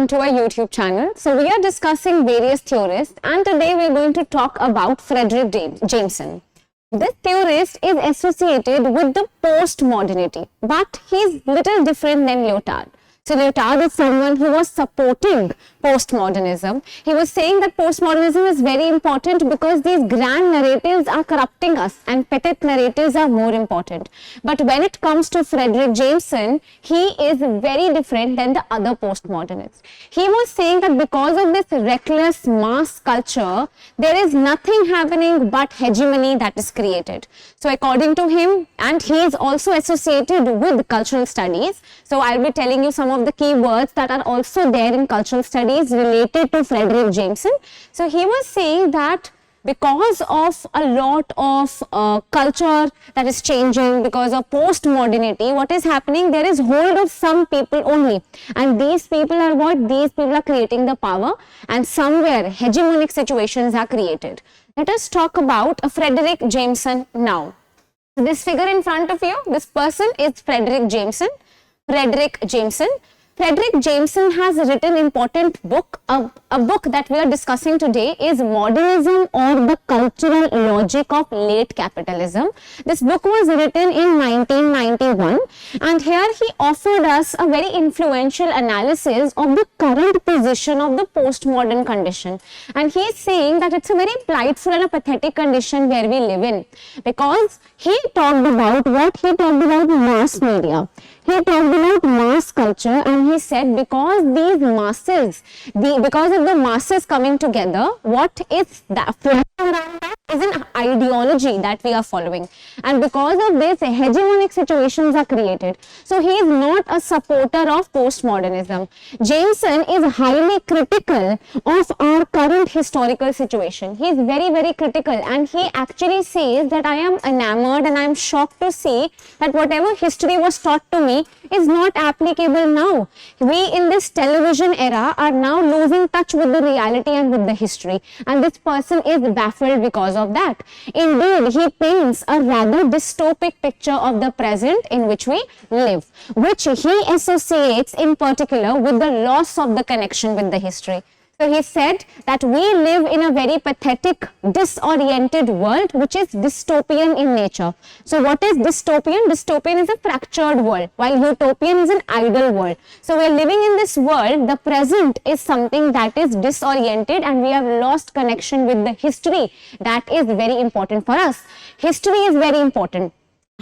welcome to our YouTube channel. So we are discussing various theorists and today we are going to talk about Fredric Jameson. This theorist is associated with the postmodernity, but he is little different than Lyotard. So Lyotard is someone who was supporting postmodernism. He was saying that postmodernism is very important because these grand narratives are corrupting us and petty narratives are more important. But when it comes to Fredric Jameson, he is very different than the other postmodernists. He was saying that because of this reckless mass culture, there is nothing happening but hegemony that is created. So according to him, and he is also associated with cultural studies. So I'll be telling you some of the key words that are also there in cultural studies related to Fredric Jameson. So he was saying that because of a lot of culture that is changing, because of post-modernity, what is happening, there is hold of some people only. And these people are what? These people are creating the power and somewhere hegemonic situations are created. Let us talk about Fredric Jameson now. This figure in front of you, this person is Fredric Jameson. Fredric Jameson. Fredric Jameson has written important book. A book that we are discussing today is Modernism or the Cultural Logic of Late Capitalism. This book was written in 1991 and here he offered us a very influential analysis of the current position of the postmodern condition. And he is saying that it's a very plightful and a pathetic condition where we live in, because he talked about what? He talked about mass media. He talked about mass culture and he said because these masses, because of the masses coming together, what is that flowing around that is an ideology that we are following. And because of this, hegemonic situations are created. So he is not a supporter of postmodernism. Jameson is highly critical of our current historical situation. He is very, very critical and he actually says that I am enamored and I am shocked to see that whatever history was taught to me is not applicable now. We in this television era are now losing touch with the reality and with the history, and this person is baffled because of that. Indeed, he paints a rather dystopic picture of the present in which we live, which he associates in particular with the loss of the connection with the history. So he said that we live in a very pathetic, disoriented world which is dystopian in nature. So what is dystopian? Dystopian is a fractured world, while utopian is an ideal world. So we are living in this world, the present is something that is disoriented and we have lost connection with the history that is very important for us. History is very important.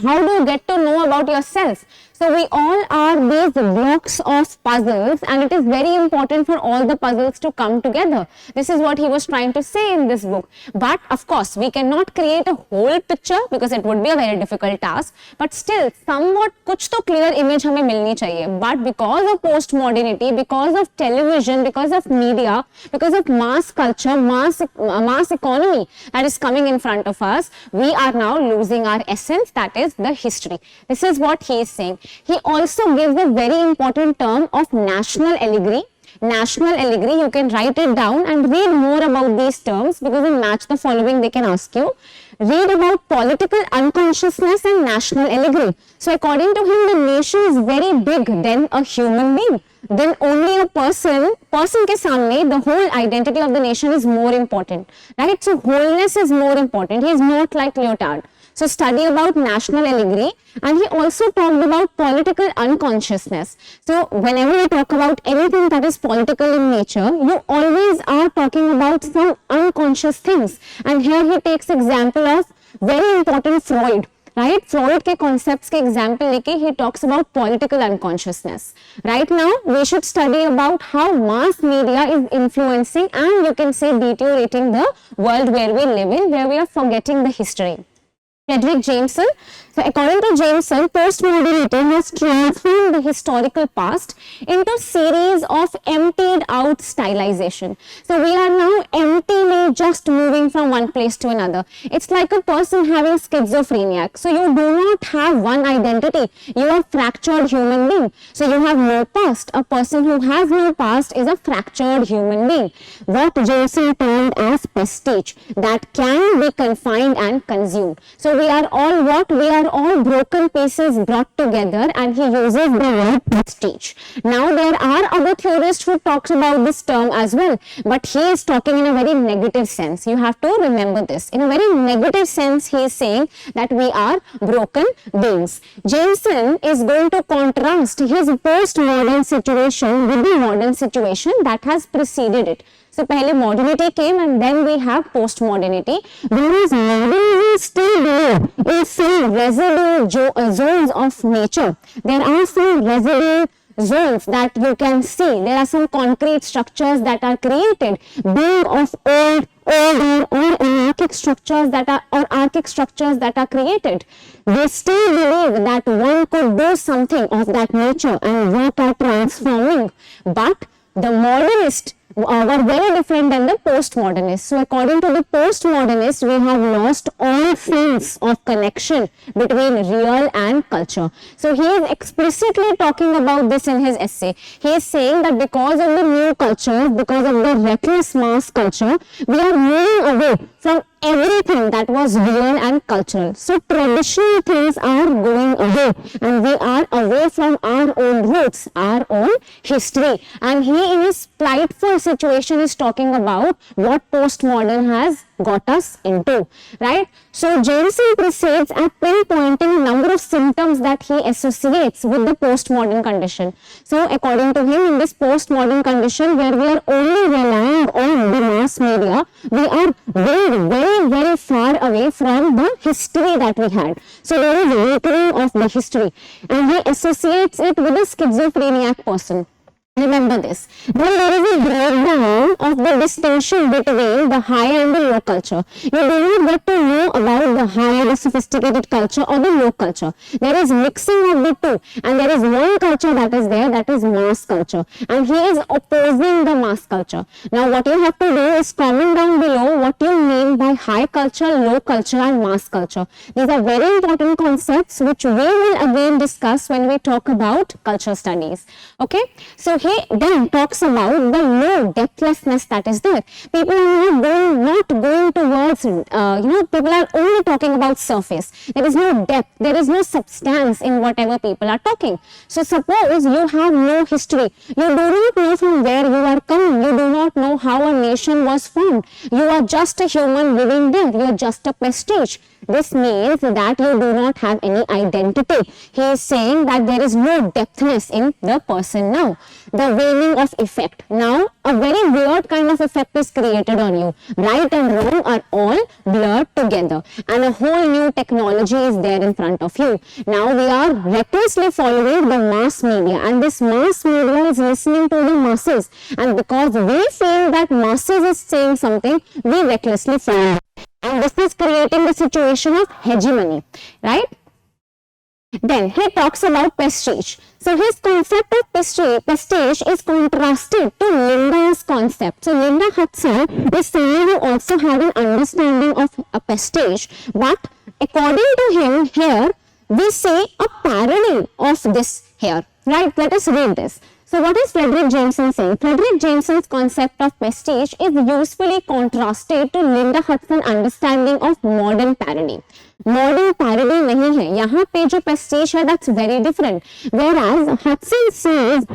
How do you get to know about yourself? So we all are these blocks of puzzles and it is very important for all the puzzles to come together. This is what he was trying to say in this book. But of course, we cannot create a whole picture because it would be a very difficult task. But still, somewhat कुछ तो clear image हमें मिलनी चाहिए. But because of postmodernity, because of television, because of media, because of mass culture, mass economy that is coming in front of us, we are now losing our essence, that is the history. This is what he is saying. He also gives a very important term of national allegory. National allegory, you can write it down and read more about these terms because in match the following they can ask you. Read about political unconsciousness and national allegory. So according to him, the nation is very big than a human being. Then only a person के सामने the whole identity of the nation is more important, right? So wholeness is more important. He is not like Lyotard. So study about national allegory, and he also talked about political unconsciousness. So whenever you talk about anything that is political in nature, you always are talking about some unconscious things. And here he takes example of very important Freud. Right? Freud के concepts के example लेके he talks about political unconsciousness. Right now, we should study about how mass media is influencing and you can say deteriorating the world where we live in, where we are forgetting the history. Fredric Jameson. So according to Jameson, postmodernity has transformed the historical past into series of emptied out stylization. So we are now emptily just moving from one place to another. It's like a person having schizophrenia. So you do not have one identity. You are a fractured human being. So you have no past. A person who has no past is a fractured human being. What Jameson termed as prestige that can be confined and consumed. So So we are all what? We are all broken pieces brought together, and he uses the word prestige. Now there are other theorists who talks about this term as well, but he is talking in a very negative sense. You have to remember this. In a very negative sense, he is saying that we are broken beings. Jameson is going to contrast his post-modern situation with the modern situation that has preceded it. So, pehle modernity came and then we have post-modernity. Whereas modernity still there is some residual zones of nature. There are some residual zones that you can see. There are some concrete structures that are created, being of old or anarchic structures that are created. They still believe that one could do something of that nature and work at transforming. But the modernists were very different than the postmodernists. So according to the postmodernists, we have lost all sense of connection between real and culture. So he is explicitly talking about this in his essay. He is saying that because of the new culture, because of the reckless mass culture, we are moving away from everything that was real and cultural. So traditional things are going away and we are away from our own roots, our own history. And he in his spiteful situation is talking about what postmodern has got us into, right? So Jameson proceeds at pinpointing a number of symptoms that he associates with the postmodern condition. So according to him, in this postmodern condition where we are only relying on the mass media, we are very far away from the history that we had. So there is a weakening of the history and he associates it with a schizophrenic person. Remember this. Then there is a breakdown of the distinction between the high and the low culture. You do not get to know about the high, the sophisticated culture or the low culture. There is mixing of the two and there is one culture that is there, that is mass culture. And he is opposing the mass culture. Now what you have to do is comment down below what you mean by high culture, low culture and mass culture. These are very important concepts which we will again discuss when we talk about culture studies. Okay. So he then talks about the low depthlessness that is there. People are not going towards, people are only talking about surface. There is no depth, there is no substance in whatever people are talking. So suppose you have no history, you do not know from where you are coming, you do not know how a nation was formed, you are just a human living there, you are just a prestige. This means that you do not have any identity. He is saying that there is no depthness in the person now. The waning of effect. Now, a very weird kind of effect is created on you. Right and wrong are all blurred together. And a whole new technology is there in front of you. Now, we are recklessly following the mass media. And this mass media is listening to the masses. And because we feel that masses is saying something, we recklessly follow. And this is creating the situation of hegemony, right? Then he talks about prestige. So his concept of prestige is contrasted to Linda's concept. So Linda Hudson is someone who also had an understanding of a prestige, but according to him here, we see a parody of this here, right? Let us read this. So what is Fredric Jameson saying? Fredric Jameson's concept of prestige is usefully contrasted to Linda Hudson's understanding of modern parody. Modern parody नहीं है, यहाँ पे जो prestige है that's very different. Whereas Hudson sees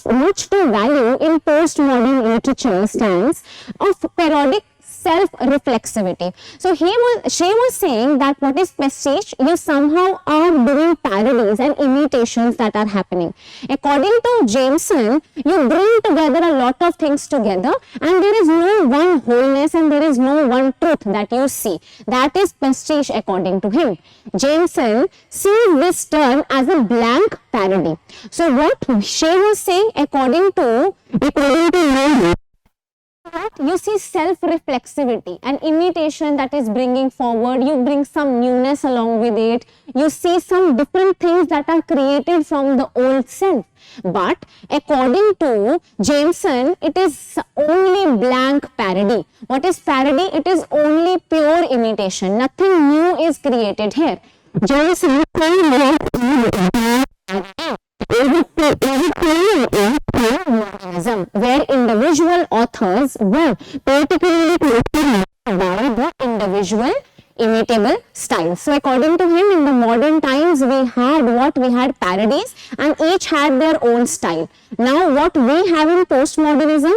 much to value in postmodern literature stance of parodic self-reflexivity. So she was saying that what is prestige? You somehow are doing parodies and imitations that are happening. According to Jameson, you bring together a lot of things together and there is no one wholeness and there is no one truth that you see. That is prestige according to him. Jameson sees this term as a blank parody. So what she was saying according to you see self-reflexivity, an imitation that is bringing forward, you bring some newness along with it, you see some different things that are created from the old self. But according to Jameson, it is only blank parody. What is parody? It is only pure imitation. Nothing new is created here. Jameson where individual authors were particularly about the individual imitable style. time, in the modern times, we had parodies, and each had their own style. Now what we have in postmodernism,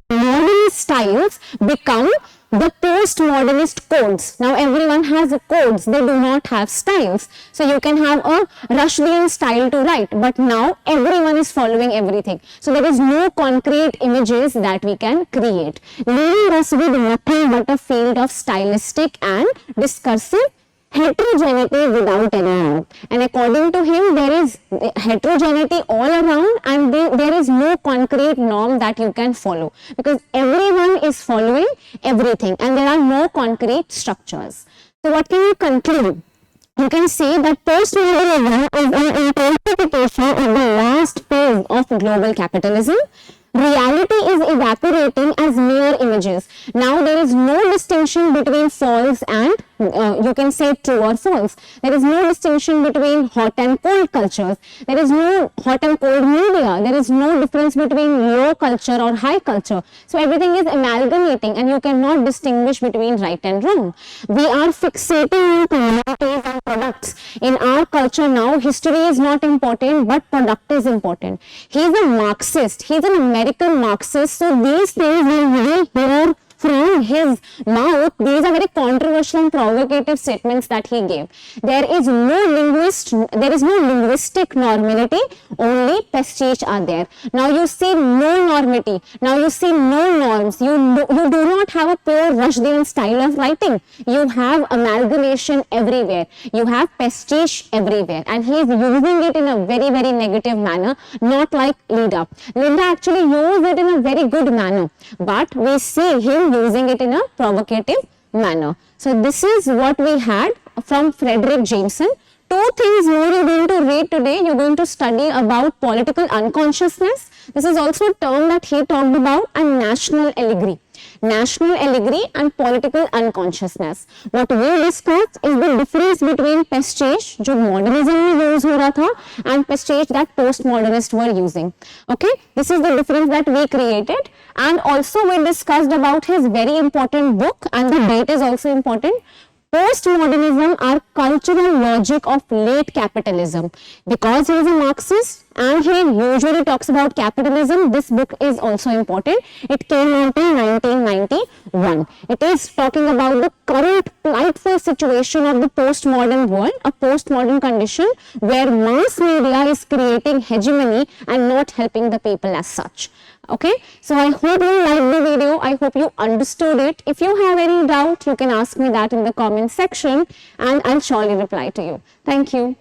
modernist styles become the postmodernist codes. Now everyone has codes, they do not have styles. So you can have a Rushdie style to write, but now everyone is following everything. So there is no concrete images that we can create, leaving us with nothing but a field of stylistic and discursive heterogeneity without any norm. And according to him, there is heterogeneity all around, and there is no concrete norm that you can follow, because everyone is following everything and there are no concrete structures. So what can you conclude? You can say that postmodernism is an interpretation of the last phase of global capitalism. Reality is evaporating as mere images. Now there is no distinction between false and you can say true or false. There is no distinction between hot and cold cultures. There is no hot and cold media. There is no difference between low culture or high culture. So everything is amalgamating and you cannot distinguish between right and wrong. We are fixating on commodities and products. In our culture now, history is not important, but product is important. He is a Marxist. He is an American Marxist. So these things we will hear from his mouth. These are very controversial and provocative statements that he gave. There is no linguistic normality, only pastiche are there. Now you see no normity, now you see no norms, you do not have a pure Rushdian style of writing. You have amalgamation everywhere, you have pastiche everywhere, and he is using it in a very, very negative manner, not like Linda. Linda actually used it in a very good manner, but we see him using it in a provocative manner. So this is what we had from Fredric Jameson. Two things more you're going to read today. You're going to study about political unconsciousness. This is also a term that he talked about, and national allegory. National allegory and political unconsciousness. What we discussed is the difference between pastiche, जो modernism में use हो रहा था, and pastiche that postmodernists were using. Okay, this is the difference that we created, and also we discussed about his very important book, and the date is also important. Postmodernism are cultural logic of late capitalism. Because he is a Marxist and he usually talks about capitalism, this book is also important. It came out in 1991. It is talking about the current plightful situation of the postmodern world, a postmodern condition where mass media is creating hegemony and not helping the people as such. Okay, so I hope you liked the video. I hope you understood it. If you have any doubt, you can ask me that in the comment section and I'll surely reply to you. Thank you.